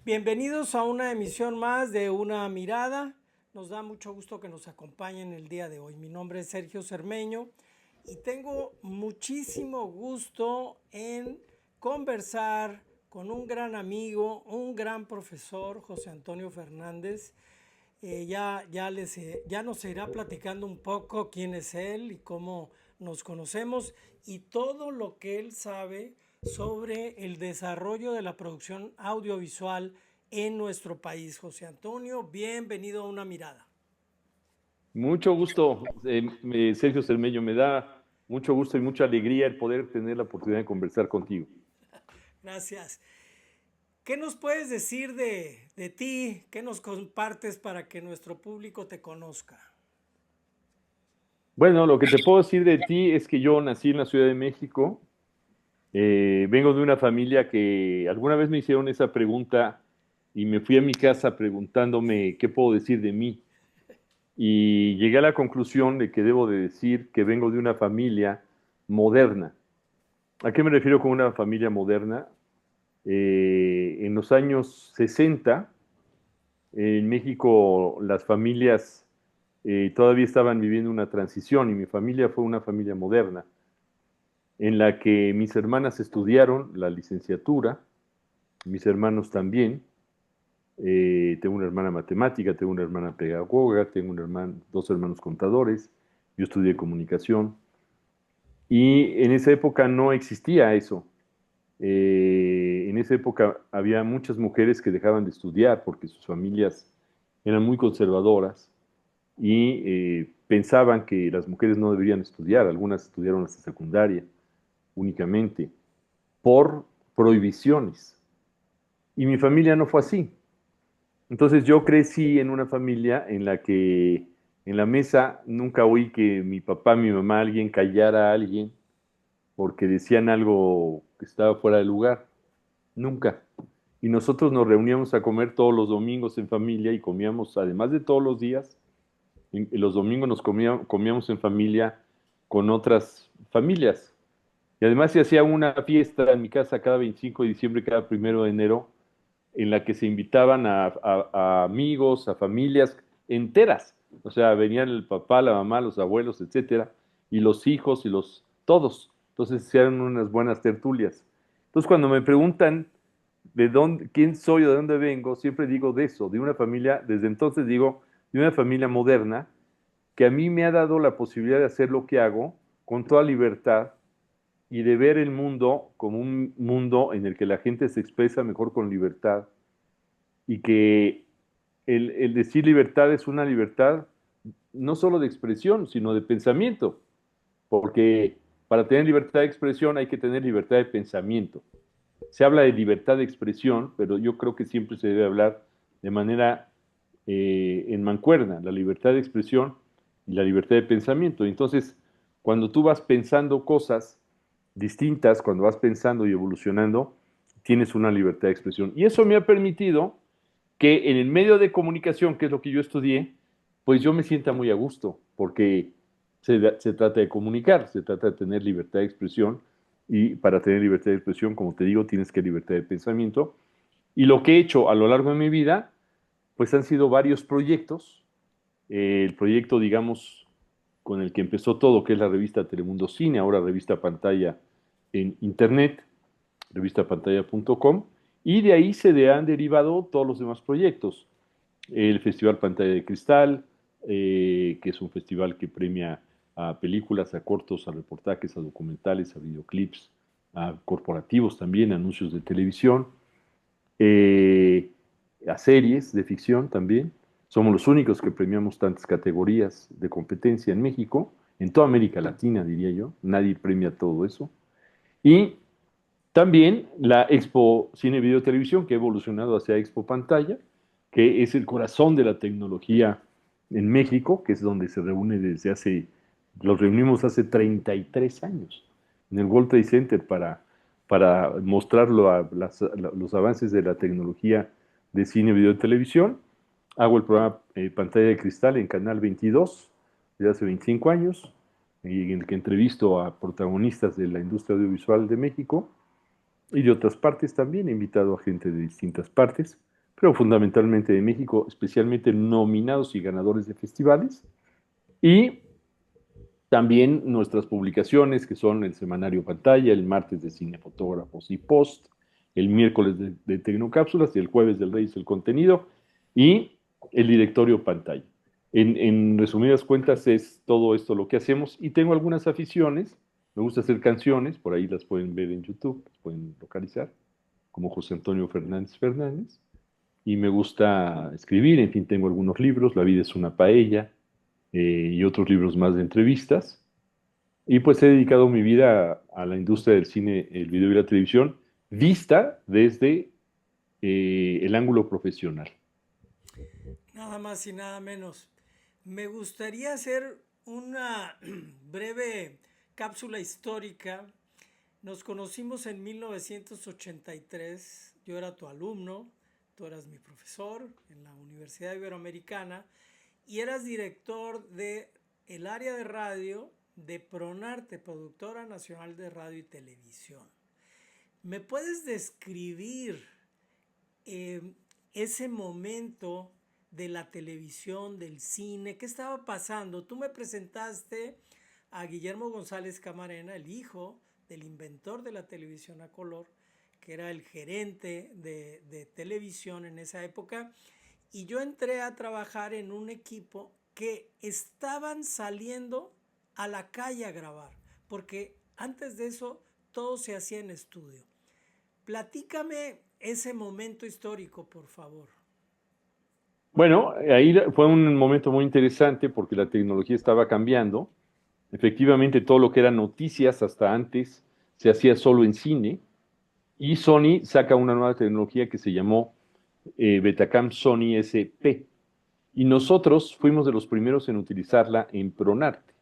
Bienvenidos a una emisión más de Una Mirada. Nos da mucho gusto que nos acompañen el día de hoy. Mi nombre es Sergio Cermeño y tengo muchísimo gusto en conversar con un gran amigo, un gran profesor, José Antonio Fernández. Ya nos irá platicando un poco quién es él y cómo nos conocemos y todo lo que él sabe sobre el desarrollo de la producción audiovisual en nuestro país. José Antonio, bienvenido a Una Mirada. Mucho gusto, Sergio Cermeño. Me da mucho gusto y mucha alegría el poder tener la oportunidad de conversar contigo. Gracias. ¿Qué nos puedes decir de ti? ¿Qué nos compartes para que nuestro público te conozca? Bueno, lo que te puedo decir de ti es que yo nací en la Ciudad de México. Vengo de una familia que alguna vez me hicieron esa pregunta y me fui a mi casa preguntándome qué puedo decir de mí. Y llegué a la conclusión de que debo de decir que vengo de una familia moderna. ¿A qué me refiero con una familia moderna? En los años 60, en México las familias todavía estaban viviendo una transición y mi familia fue una familia moderna en la que mis hermanas estudiaron la licenciatura, mis hermanos también. Tengo una hermana matemática, tengo una hermana pedagoga, tengo dos hermanos contadores, yo estudié comunicación y en esa época no existía eso. En esa época había muchas mujeres que dejaban de estudiar porque sus familias eran muy conservadoras y pensaban que las mujeres no deberían estudiar. Algunas estudiaron hasta secundaria únicamente por prohibiciones. Y mi familia no fue así. Entonces yo crecí en una familia en la que en la mesa nunca oí que mi papá, mi mamá, alguien callara a alguien porque decían algo que estaba fuera de lugar. Nunca. Y nosotros nos reuníamos a comer todos los domingos en familia y comíamos, además de todos los días, los domingos comíamos en familia con otras familias. Y además se hacía una fiesta en mi casa cada 25 de diciembre, cada 1 de enero, en la que se invitaban a amigos, a familias enteras. O sea, venían el papá, la mamá, los abuelos, etcétera, y los hijos y todos. Entonces se hacían unas buenas tertulias. Entonces cuando me preguntan de dónde, quién soy o de dónde vengo, siempre digo de eso, de una familia, desde entonces digo, de una familia moderna que a mí me ha dado la posibilidad de hacer lo que hago con toda libertad y de ver el mundo como un mundo en el que la gente se expresa mejor con libertad y que el decir libertad es una libertad no solo de expresión, sino de pensamiento, porque para tener libertad de expresión hay que tener libertad de pensamiento. Se habla de libertad de expresión, pero yo creo que siempre se debe hablar de manera en mancuerna, la libertad de expresión y la libertad de pensamiento. Entonces, cuando tú vas pensando cosas distintas, cuando vas pensando y evolucionando, tienes una libertad de expresión. Y eso me ha permitido que en el medio de comunicación, que es lo que yo estudié, pues yo me sienta muy a gusto, porque se trata de comunicar, se trata de tener libertad de expresión, y para tener libertad de expresión, como te digo, tienes que libertad de pensamiento. Y lo que he hecho a lo largo de mi vida, pues han sido varios proyectos. El proyecto, digamos, con el que empezó todo, que es la revista Telemundo Cine, ahora revista Pantalla en Internet, revistapantalla.com, y de ahí se han derivado todos los demás proyectos. El Festival Pantalla de Cristal, que es un festival que premia a películas, a cortos, a reportajes, a documentales, a videoclips, a corporativos también, a anuncios de televisión, eh, a series de ficción también. Somos los únicos que premiamos tantas categorías de competencia en México, en toda América Latina, diría yo. Nadie premia todo eso. Y también la Expo Cine Video Televisión, que ha evolucionado hacia Expo Pantalla, que es el corazón de la tecnología en México, que es donde se reúne los reunimos hace 33 años en el World Trade Center para mostrarlo los avances de la tecnología de cine, video y televisión. Hago el programa Pantalla de Cristal en Canal 22 desde hace 25 años, en el que entrevisto a protagonistas de la industria audiovisual de México. y de otras partes también. He invitado a gente de distintas partes, pero fundamentalmente de México, especialmente nominados y ganadores de festivales. Y también nuestras publicaciones, que son el Semanario Pantalla, el martes de Cinefotógrafos y Post, el miércoles de Tecnocápsulas y el jueves del Reyes el Contenido, y el Directorio Pantalla. En resumidas cuentas es todo esto lo que hacemos, y tengo algunas aficiones. Me gusta hacer canciones, por ahí las pueden ver en YouTube, las pueden localizar, como José Antonio Fernández Fernández, y me gusta escribir. En fin, tengo algunos libros, La vida es una paella, y otros libros más de entrevistas. Y pues he dedicado mi vida a la industria del cine, el video y la televisión, vista desde el ángulo profesional. Nada más y nada menos. Me gustaría hacer una breve cápsula histórica. Nos conocimos en 1983. Yo era tu alumno, tú eras mi profesor en la Universidad Iberoamericana y eras director de el área de radio de Pronarte, Productora Nacional de Radio y Televisión. ¿Me puedes describir eh, ese momento de la televisión, del cine? ¿Qué estaba pasando? Tú me presentaste a Guillermo González Camarena, el hijo del inventor de la televisión a color, que era el gerente de televisión en esa época, y yo entré a trabajar en un equipo que estaban saliendo a la calle a grabar, porque antes de eso todo se hacía en estudio. Platícame ese momento histórico, por favor. Bueno, ahí fue un momento muy interesante porque la tecnología estaba cambiando. Efectivamente, todo lo que eran noticias hasta antes se hacía solo en cine, y Sony saca una nueva tecnología que se llamó Betacam Sony SP. Y nosotros fuimos de los primeros en utilizarla en Pronarte.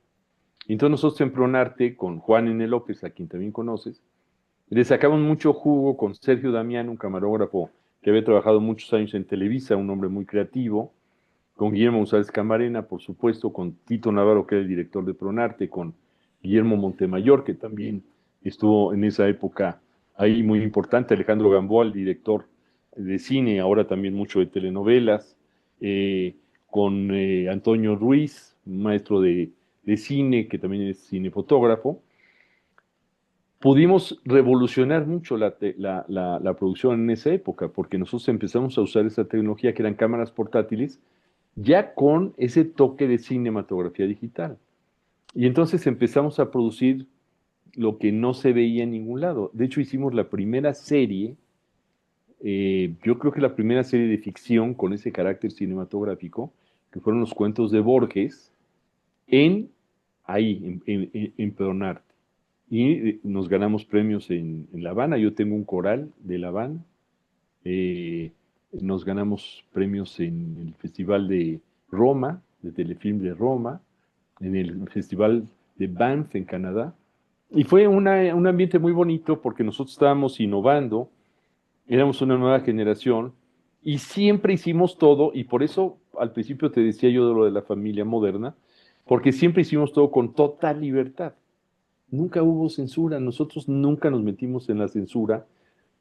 Entonces nosotros en Pronarte, con Juan N. López, a quien también conoces, le sacamos mucho jugo con Sergio Damián, un camarógrafo que había trabajado muchos años en Televisa, un hombre muy creativo, con Guillermo González Camarena, por supuesto, con Tito Navarro, que era el director de Pronarte, con Guillermo Montemayor, que también estuvo en esa época ahí muy importante, Alejandro Gamboa, el director de cine, ahora también mucho de telenovelas, con Antonio Ruiz, maestro de cine, que también es cinefotógrafo. Pudimos revolucionar mucho la producción en esa época, porque nosotros empezamos a usar esa tecnología que eran cámaras portátiles, ya con ese toque de cinematografía digital. Y entonces empezamos a producir lo que no se veía en ningún lado. De hecho, hicimos la primera serie, yo creo que la primera serie de ficción con ese carácter cinematográfico, que fueron los cuentos de Borges, en ahí, en Pedonarte. Y nos ganamos premios en La Habana. Yo tengo un coral de La Habana. Eh, Nos ganamos premios en el Festival de Roma, de Telefilm de Roma, en el Festival de Banff en Canadá. Y fue un ambiente muy bonito porque nosotros estábamos innovando, éramos una nueva generación y siempre hicimos todo, y por eso al principio te decía yo de lo de la familia moderna, porque siempre hicimos todo con total libertad. Nunca hubo censura, nosotros nunca nos metimos en la censura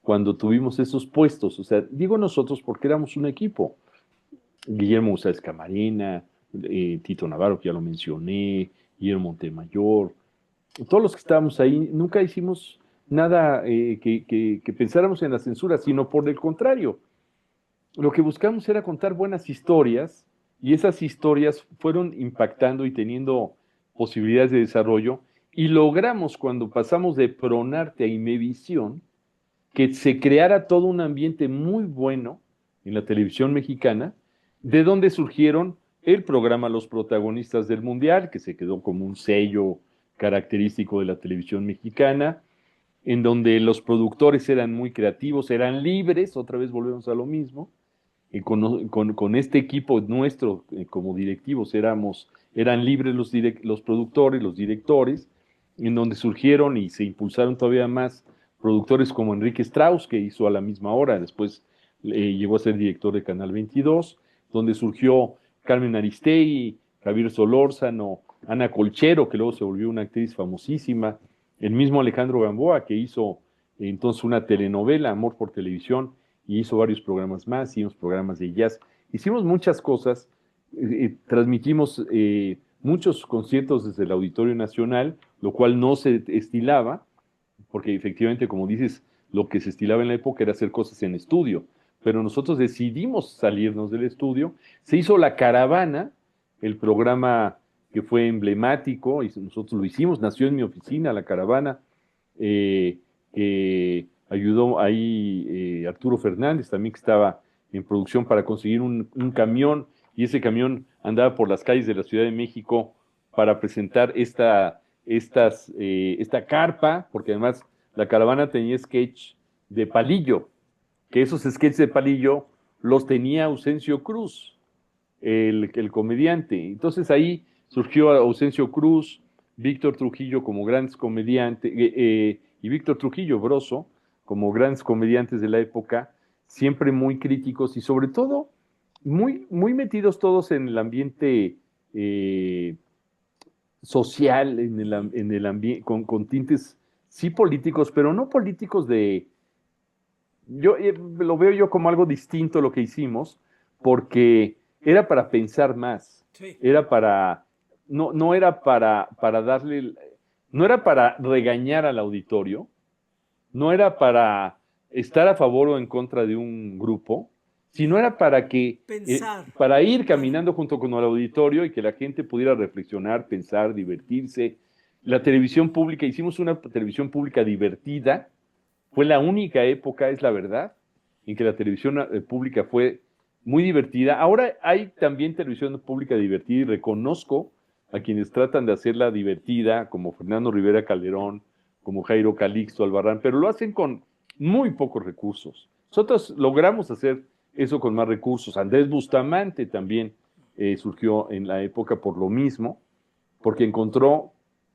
cuando tuvimos esos puestos. O sea, digo nosotros porque éramos un equipo. Guillermo González Camarena, Tito Navarro, que ya lo mencioné, Guillermo Montemayor, todos los que estábamos ahí, nunca hicimos nada que pensáramos en la censura, sino por el contrario. Lo que buscamos era contar buenas historias, y esas historias fueron impactando y teniendo posibilidades de desarrollo, y logramos, cuando pasamos de Pronarte a Imevisión, que se creara todo un ambiente muy bueno en la televisión mexicana, de donde surgieron el programa Los Protagonistas del Mundial, que se quedó como un sello característico de la televisión mexicana, en donde los productores eran muy creativos, eran libres. Otra vez volvemos a lo mismo. Con este equipo nuestro, como directivos, eran libres los productores, los directores, en donde surgieron y se impulsaron todavía más productores como Enrique Strauss, que hizo A la misma hora, después llegó a ser director de Canal 22, donde surgió Carmen Aristegui, Javier Solórzano, Ana Colchero, que luego se volvió una actriz famosísima, el mismo Alejandro Gamboa, que hizo entonces una telenovela, Amor por Televisión, y hizo varios programas más, hicimos programas de jazz, hicimos muchas cosas, transmitimos muchos conciertos desde el Auditorio Nacional, lo cual no se estilaba, porque efectivamente, como dices, lo que se estilaba en la época era hacer cosas en estudio, pero nosotros decidimos salirnos del estudio, se hizo La Caravana, el programa que fue emblemático, y nosotros lo hicimos, nació en mi oficina La Caravana, que ayudó ahí Arturo Fernández también, que estaba en producción para conseguir un camión, y ese camión andaba por las calles de la Ciudad de México para presentar esta carpa, porque además La Caravana tenía sketch de Palillo, que esos sketches de Palillo los tenía Ausencio Cruz, el comediante. Entonces ahí surgió Ausencio Cruz, Víctor Trujillo como grandes comediantes, y Víctor Trujillo Broso como grandes comediantes de la época, siempre muy críticos y sobre todo muy metidos todos en el ambiente social, en el ambiente, con tintes sí políticos, pero no políticos de... Yo lo veo yo como algo distinto lo que hicimos, porque era para pensar más, Sí. era para, no era para darle, no era para regañar al auditorio, no era para estar a favor o en contra de un grupo, sino era Pensar. para ir Para, caminando junto con el auditorio y que la gente pudiera reflexionar, pensar, divertirse. La televisión pública, hicimos una televisión pública divertida, fue la única época, es la verdad, en que la televisión pública fue muy divertida. Ahora hay también televisión pública divertida y reconozco a quienes tratan de hacerla divertida, como Fernando Rivera Calderón, como Jairo Calixto Albarrán, pero lo hacen con muy pocos recursos. Nosotros logramos hacer eso con más recursos. Andrés Bustamante también surgió en la época por lo mismo, porque encontró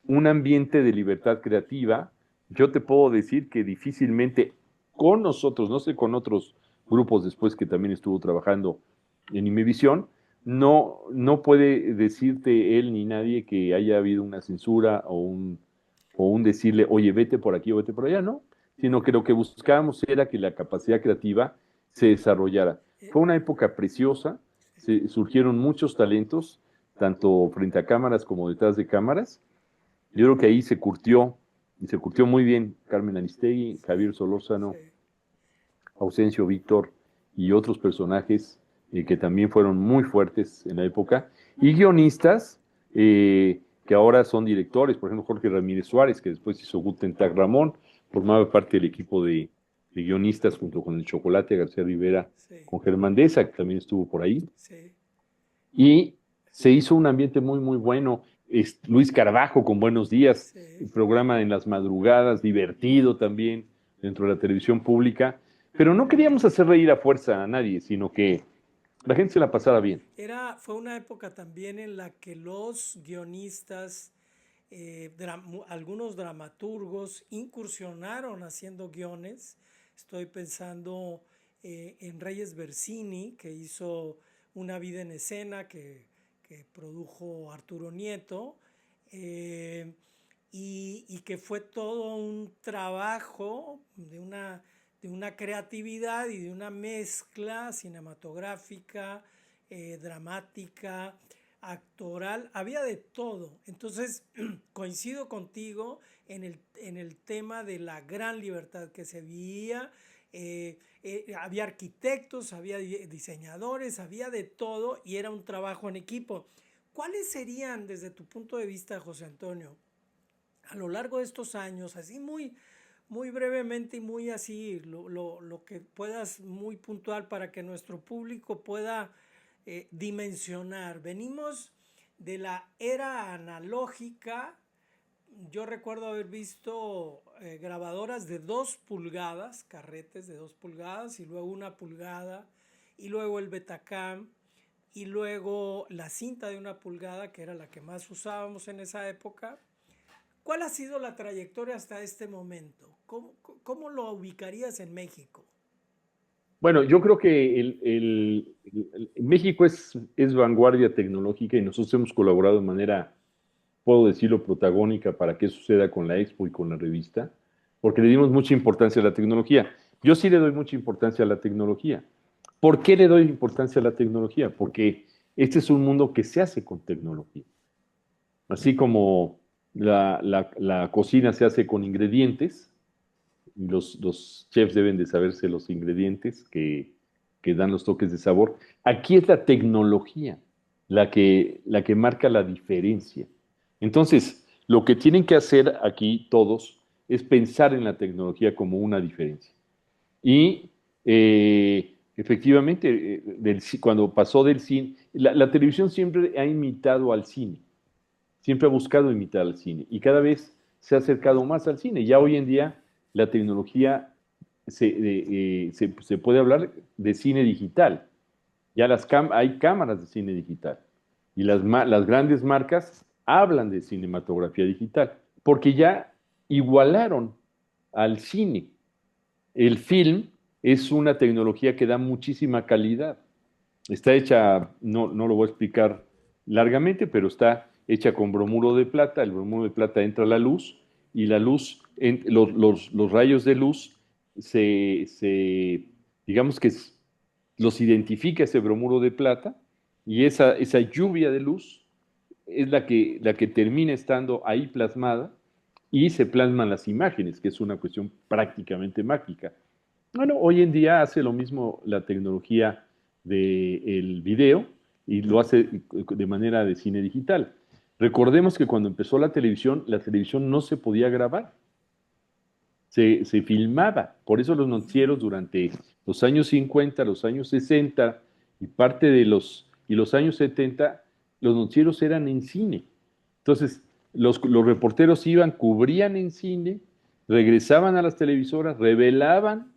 un ambiente de libertad creativa. Yo te puedo decir que difícilmente con nosotros, no sé, con otros grupos después que también estuvo trabajando en Imevisión, no puede decirte él ni nadie que haya habido una censura o un decirle, oye, vete por aquí o vete por allá, no, sino que lo que buscábamos era que la capacidad creativa se desarrollara. Fue una época preciosa, surgieron muchos talentos, tanto frente a cámaras como detrás de cámaras. Yo creo que ahí se curtió, y se curtió muy bien Carmen Aristegui, Javier Solórzano, sí. Ausencio Víctor y otros personajes que también fueron muy fuertes en la época, y guionistas que ahora son directores, por ejemplo Jorge Ramírez Suárez, que después hizo Guten Tag Ramón, formaba parte del equipo de guionistas junto con el Chocolate García Rivera, Sí, con Germán Deza, que también estuvo por ahí, sí, y se hizo un ambiente muy bueno. Luis Carbajo con Buenos Días, sí. el programa en las madrugadas, divertido también dentro de la televisión pública, pero no queríamos hacer reír a fuerza a nadie, sino que la gente se la pasara bien. Fue una época también en la que los guionistas, algunos dramaturgos incursionaron haciendo guiones. Estoy pensando en Reyes Bersini, que hizo Una vida en escena, que produjo Arturo Nieto, eh, y que fue todo un trabajo de una creatividad y de una mezcla cinematográfica, dramática, actoral, había de todo. Entonces, coincido contigo en el tema de la gran libertad que se veía. Había arquitectos, había diseñadores, había de todo y era un trabajo en equipo. ¿Cuáles serían, desde tu punto de vista, José Antonio, a lo largo de estos años, así muy brevemente y muy así, lo que puedas, muy puntual para que nuestro público pueda dimensionar? Venimos de la era analógica. Yo recuerdo haber visto grabadoras de 2 pulgadas, carretes de 2 pulgadas, y luego 1 pulgada, y luego el Betacam, y luego la cinta de 1 pulgada, que era la que más usábamos en esa época. ¿Cuál ha sido la trayectoria hasta este momento? ¿Cómo lo ubicarías en México? Bueno, yo creo que México es vanguardia tecnológica y nosotros hemos colaborado de manera, puedo decirlo, protagónica para que suceda con la Expo y con la revista. porque le dimos mucha importancia a la tecnología. Yo sí le doy mucha importancia a la tecnología. ¿Por qué le doy importancia a la tecnología? Porque este es un mundo que se hace con tecnología. Así como la cocina se hace con ingredientes, y los chefs deben de saberse los ingredientes que dan los toques de sabor. Aquí es la tecnología la que marca la diferencia. Entonces, lo que tienen que hacer aquí todos es pensar en la tecnología como una diferencia. Y efectivamente, cuando pasó del cine, la televisión siempre ha imitado al cine, siempre ha buscado imitar al cine y cada vez se ha acercado más al cine. Ya hoy en día la tecnología se puede hablar de cine digital. Ya hay cámaras de cine digital y las grandes marcas hablan de cinematografía digital porque ya igualaron al cine. El film es una tecnología que da muchísima calidad. Está hecha, no lo voy a explicar largamente, pero está hecha con bromuro de plata. El bromuro de plata entra a la luz y la luz, los rayos de luz, digamos que los identifica ese bromuro de plata y esa lluvia de luz es la que termina estando ahí plasmada y se plasman las imágenes, que es una cuestión prácticamente mágica. Bueno, hoy en día hace lo mismo la tecnología del video y lo hace de manera de cine digital. Recordemos que cuando empezó la televisión no se podía grabar, se filmaba. Por eso los noticieros durante los años 50, los años 60 y parte de los años 70, los noticieros eran en cine. Entonces, los reporteros iban, cubrían en cine, regresaban a las televisoras, revelaban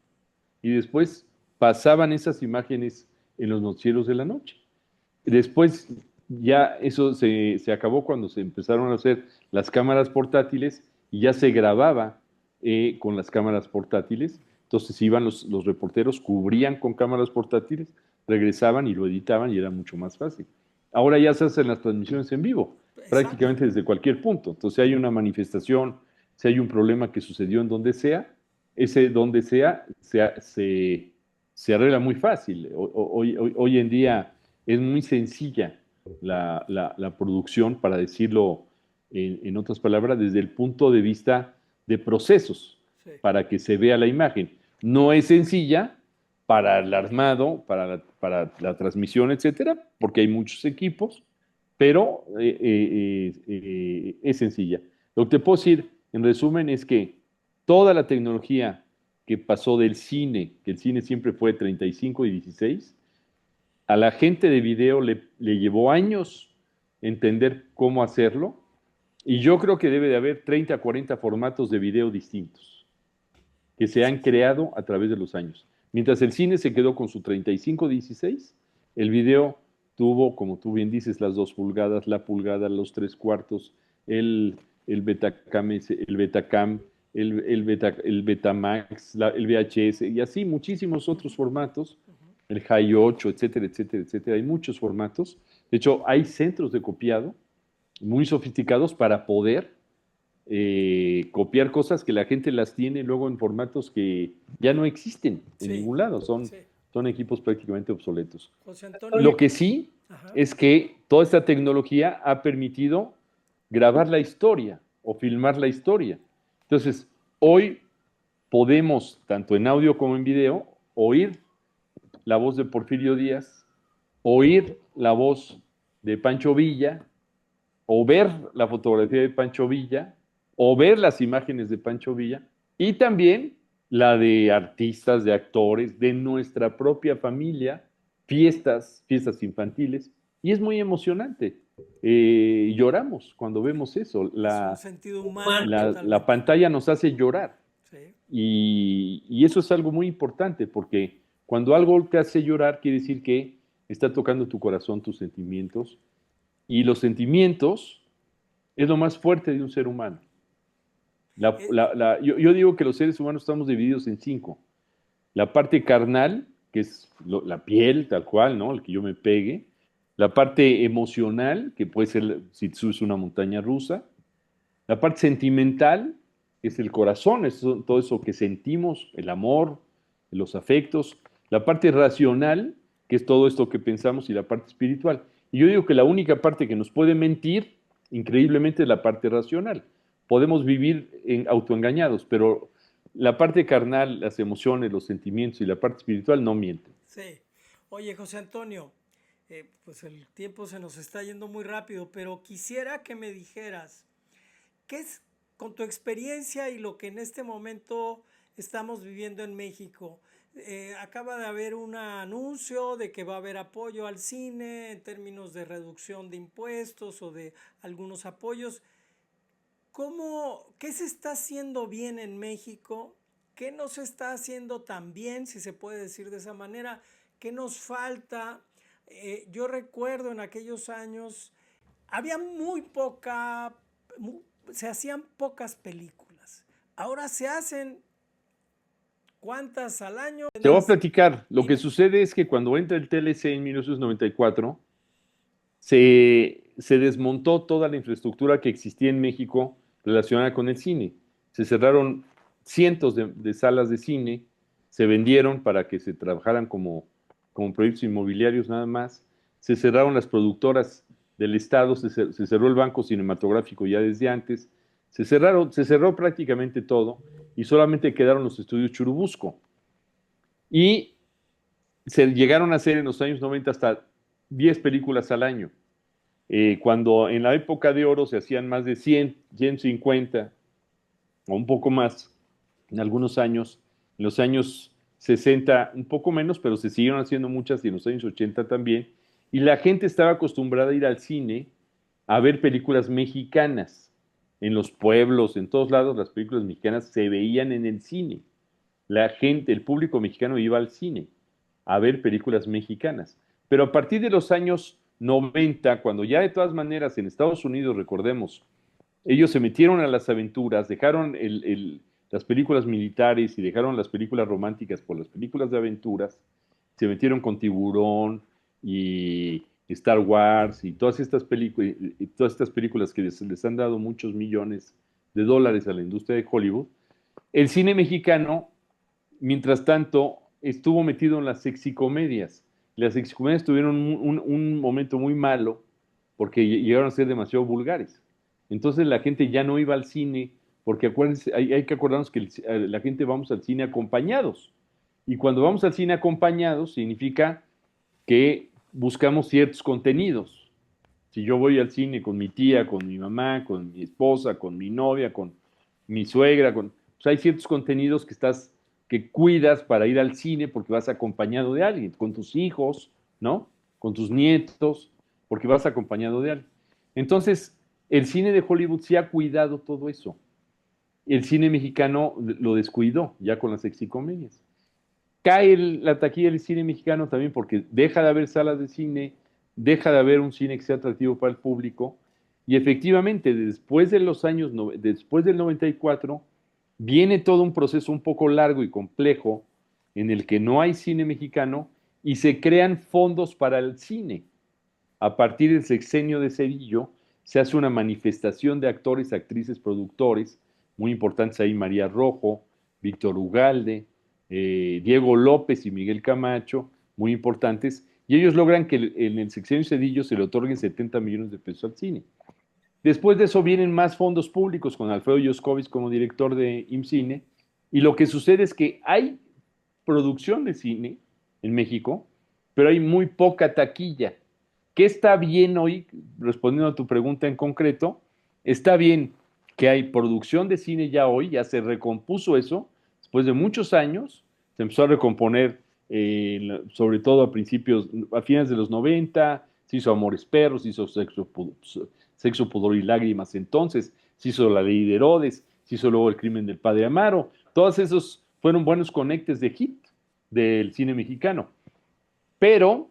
y después pasaban esas imágenes en los noticieros de la noche. Después ya eso se acabó cuando se empezaron a hacer las cámaras portátiles y ya se grababa con las cámaras portátiles. Entonces iban los reporteros, cubrían con cámaras portátiles, regresaban y lo editaban y era mucho más fácil. Ahora ya se hacen las transmisiones en vivo, Exacto. prácticamente desde cualquier punto. Entonces, si hay una manifestación, si hay un problema que sucedió en donde sea, ese donde sea, se arregla muy fácil. Hoy en día es muy sencilla la producción, para decirlo en otras palabras, desde el punto de vista de procesos, Sí. para que se vea la imagen. No es sencilla para el armado, para la transmisión, etcétera, porque hay muchos equipos, pero es sencilla. Lo que te puedo decir, en resumen, es que toda la tecnología que pasó del cine, que el cine siempre fue 35 y 16, a la gente de video le llevó años entender cómo hacerlo, y yo creo que debe de haber 30 a 40 formatos de video distintos que se han creado a través de los años. Mientras el cine se quedó con su 35-16, el video tuvo, como tú bien dices, las 2 pulgadas, la pulgada, los 3/4, el Betacam, el Betamax, el VHS, y así muchísimos otros formatos, el Hi 8, etcétera, etcétera, etcétera. Hay muchos formatos. De hecho, hay centros de copiado muy sofisticados para poder copiar cosas que la gente las tiene luego en formatos que ya no existen en Sí, ningún lado, sí. son equipos prácticamente obsoletos. José Antonio. Lo que sí Ajá. es que toda esta tecnología ha permitido grabar la historia o filmar la historia. Entonces, hoy podemos, tanto en audio como en video, oír la voz de Porfirio Díaz, oír la voz de Pancho Villa, o ver la fotografía de Pancho Villa, o ver las imágenes de Pancho Villa, y también la de artistas, de actores, de nuestra propia familia, fiestas infantiles, y es muy emocionante. Lloramos cuando vemos eso. Es un sentido humano La totalmente. pantalla nos hace llorar, Sí. y eso es algo muy importante, porque cuando algo te hace llorar, quiere decir que está tocando tu corazón, tus sentimientos, y los sentimientos es lo más fuerte de un ser humano. Eh, Yo digo que los seres humanos estamos divididos en 5. La parte carnal, que es la piel, tal cual, ¿no? El que yo me pegue. La parte emocional, que puede ser si subes una montaña rusa. La parte sentimental, es el corazón, es todo eso que sentimos, el amor, los afectos, la parte racional, que es todo esto que pensamos, y la parte espiritual. Y yo digo que la única parte que nos puede mentir, increíblemente, es la parte racional. Podemos vivir autoengañados, pero la parte carnal, las emociones, los sentimientos y la parte espiritual no mienten. Sí. Oye, José Antonio, pues el tiempo se nos está yendo muy rápido, pero quisiera que me dijeras, ¿qué es con tu experiencia y lo que en este momento estamos viviendo en México? Acaba de haber un anuncio de que va a haber apoyo al cine en términos de reducción de impuestos o de algunos apoyos. ¿Qué se está haciendo bien en México? ¿Qué no se está haciendo tan bien, si se puede decir de esa manera? ¿Qué nos falta? Yo recuerdo en aquellos años, había se hacían pocas películas. Ahora se hacen, ¿cuántas al año? Te voy a platicar. Lo que Dime. sucede es que cuando entra el TLC en 1994, se desmontó toda la infraestructura que existía en México relacionada con el cine. Se cerraron cientos de salas de cine, se vendieron para que se trabajaran como proyectos inmobiliarios nada más, se cerraron las productoras del Estado, se cerró el banco cinematográfico ya desde antes, se cerró prácticamente todo y solamente quedaron los estudios Churubusco. Y se llegaron a hacer en los años 90 hasta 10 películas al año. Cuando en la época de oro se hacían más de 100, 150 o un poco más en algunos años, en los años 60 un poco menos, pero se siguieron haciendo muchas y en los años 80 también, y la gente estaba acostumbrada a ir al cine a ver películas mexicanas. En los pueblos, en todos lados, las películas mexicanas se veían en el cine. La gente, el público mexicano iba al cine a ver películas mexicanas. Pero a partir de los años 90, cuando ya de todas maneras en Estados Unidos, recordemos, ellos se metieron a las aventuras, dejaron las películas militares y dejaron las películas románticas por las películas de aventuras, se metieron con Tiburón y Star Wars y todas estas películas que les han dado muchos millones de dólares a la industria de Hollywood. El cine mexicano, mientras tanto, estuvo metido en las sexicomedias. Las sexicomedias tuvieron un momento muy malo porque llegaron a ser demasiado vulgares. Entonces la gente ya no iba al cine, porque acuérdense, hay que acordarnos que la gente vamos al cine acompañados. Y cuando vamos al cine acompañados significa que buscamos ciertos contenidos. Si yo voy al cine con mi tía, con mi mamá, con mi esposa, con mi novia, con mi suegra, pues hay ciertos contenidos que cuidas para ir al cine porque vas acompañado de alguien, con tus hijos, ¿no? Con tus nietos, porque vas acompañado de alguien. Entonces, el cine de Hollywood sí ha cuidado todo eso. El cine mexicano lo descuidó ya con las sexicomedias. Cae la taquilla del cine mexicano también porque deja de haber salas de cine, deja de haber un cine que sea atractivo para el público, y efectivamente, después del 94, viene todo un proceso un poco largo y complejo en el que no hay cine mexicano y se crean fondos para el cine. A partir del sexenio de Cedillo, se hace una manifestación de actores, actrices, productores, muy importantes ahí, María Rojo, Víctor Ugalde, Diego López y Miguel Camacho, muy importantes, y ellos logran que en el sexenio de Cedillo se le otorguen 70 millones de pesos al cine. Después de eso vienen más fondos públicos con Alfredo Yoscovich como director de IMCINE, y lo que sucede es que hay producción de cine en México, pero hay muy poca taquilla. ¿Qué está bien hoy? Respondiendo a tu pregunta en concreto, está bien que hay producción de cine ya hoy, ya se recompuso eso, después de muchos años, se empezó a recomponer, sobre todo a finales de los 90, se hizo Amores Perros, se hizo Sexo, Pudor y Lágrimas entonces, se hizo La Ley de Herodes, se hizo luego El Crimen del Padre Amaro, todos esos fueron buenos conectes de hit del cine mexicano, pero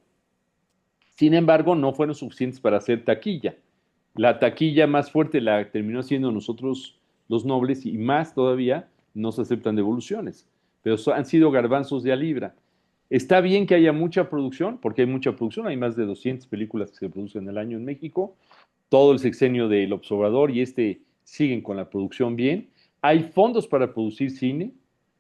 sin embargo, no fueron suficientes para hacer taquilla. La taquilla más fuerte la terminó siendo nosotros los nobles y más todavía no se aceptan devoluciones, pero han sido garbanzos de a libra. Está bien que haya mucha producción, porque hay mucha producción, hay más de 200 películas que se producen al año en México, todo el sexenio del Observador y siguen con la producción bien, hay fondos para producir cine,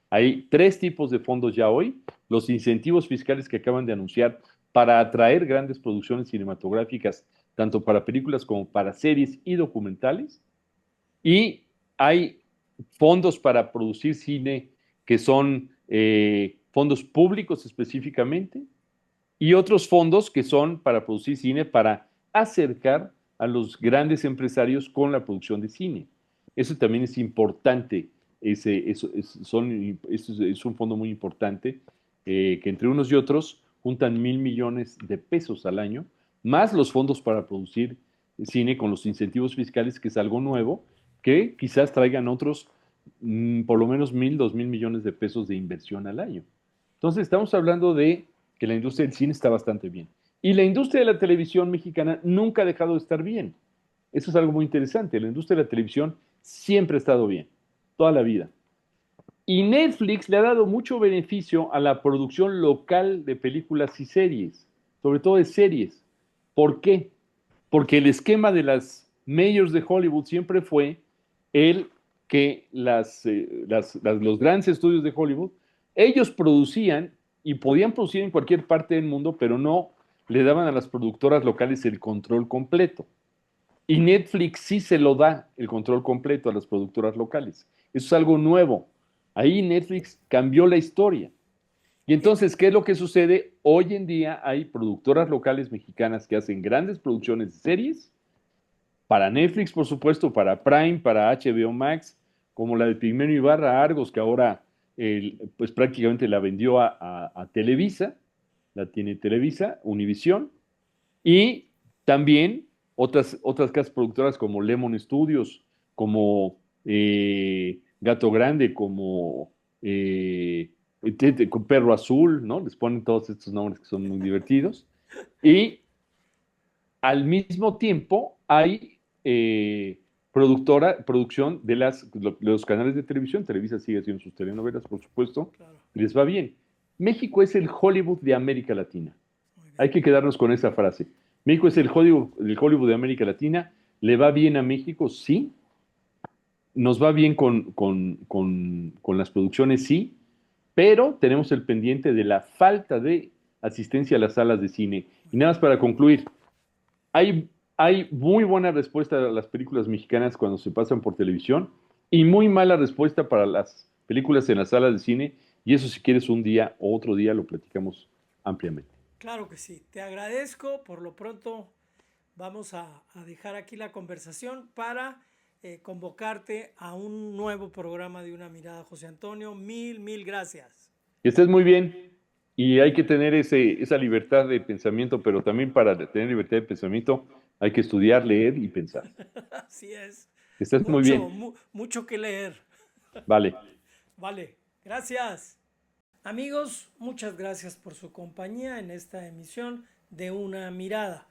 hay 3 tipos de fondos ya hoy, los incentivos fiscales que acaban de anunciar para atraer grandes producciones cinematográficas, tanto para películas como para series y documentales, y hay fondos para producir cine que son fondos públicos específicamente, y otros fondos que son para producir cine para acercar a los grandes empresarios con la producción de cine. Eso también es importante, es un fondo muy importante que entre unos y otros juntan 1,000 millones de pesos al año, más los fondos para producir cine con los incentivos fiscales, que es algo nuevo, que quizás traigan otros por lo menos 1,000, 2,000 millones de pesos de inversión al año. Entonces estamos hablando de que la industria del cine está bastante bien. Y la industria de la televisión mexicana nunca ha dejado de estar bien. Eso es algo muy interesante. La industria de la televisión siempre ha estado bien, toda la vida. Y Netflix le ha dado mucho beneficio a la producción local de películas y series, sobre todo de series. ¿Por qué? Porque el esquema de las majors de Hollywood siempre fue el que los grandes estudios de Hollywood, ellos producían y podían producir en cualquier parte del mundo, pero no le daban a las productoras locales el control completo. Y Netflix sí se lo da el control completo a las productoras locales. Eso es algo nuevo. Ahí Netflix cambió la historia. Y entonces, ¿qué es lo que sucede? Hoy en día hay productoras locales mexicanas que hacen grandes producciones de series, para Netflix, por supuesto, para Prime, para HBO Max, como la de Pigmenio Ibarra Argos, que ahora pues prácticamente la vendió a Televisa, la tiene Televisa, Univisión, y también otras casas productoras como Lemon Studios, como Gato Grande, como con Perro Azul, ¿no? Les ponen todos estos nombres que son muy divertidos. Y al mismo tiempo hay producción de los canales de televisión. Televisa sigue haciendo sus telenovelas, por supuesto, Claro, y les va bien. México es el Hollywood de América Latina. muy bien. Hay que quedarnos con esa frase. México es el Hollywood de América Latina. ¿Le va bien a México? Sí. ¿Nos va bien con las producciones? Sí. Pero tenemos el pendiente de la falta de asistencia a las salas de cine. Y nada más para concluir, hay, hay muy buena respuesta a las películas mexicanas cuando se pasan por televisión y muy mala respuesta para las películas en las salas de cine. Y eso, si quieres, un día o otro día lo platicamos ampliamente. Claro que sí. Te agradezco. Por lo pronto vamos a dejar aquí la conversación para convocarte a un nuevo programa de Una Mirada, José Antonio. Mil gracias. Que estés muy bien y hay que tener esa libertad de pensamiento, pero también para tener libertad de pensamiento hay que estudiar, leer y pensar. Así es. Que estés muy bien. Mucho que leer. Vale. Vale, gracias. Amigos, muchas gracias por su compañía en esta emisión de Una Mirada.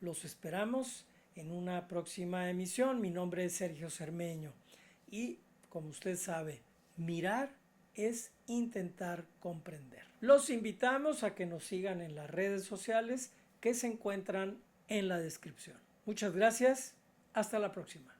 Los esperamos en una próxima emisión. Mi nombre es Sergio Cermeño y, como usted sabe, mirar es intentar comprender. Los invitamos a que nos sigan en las redes sociales que se encuentran en la descripción. Muchas gracias. Hasta la próxima.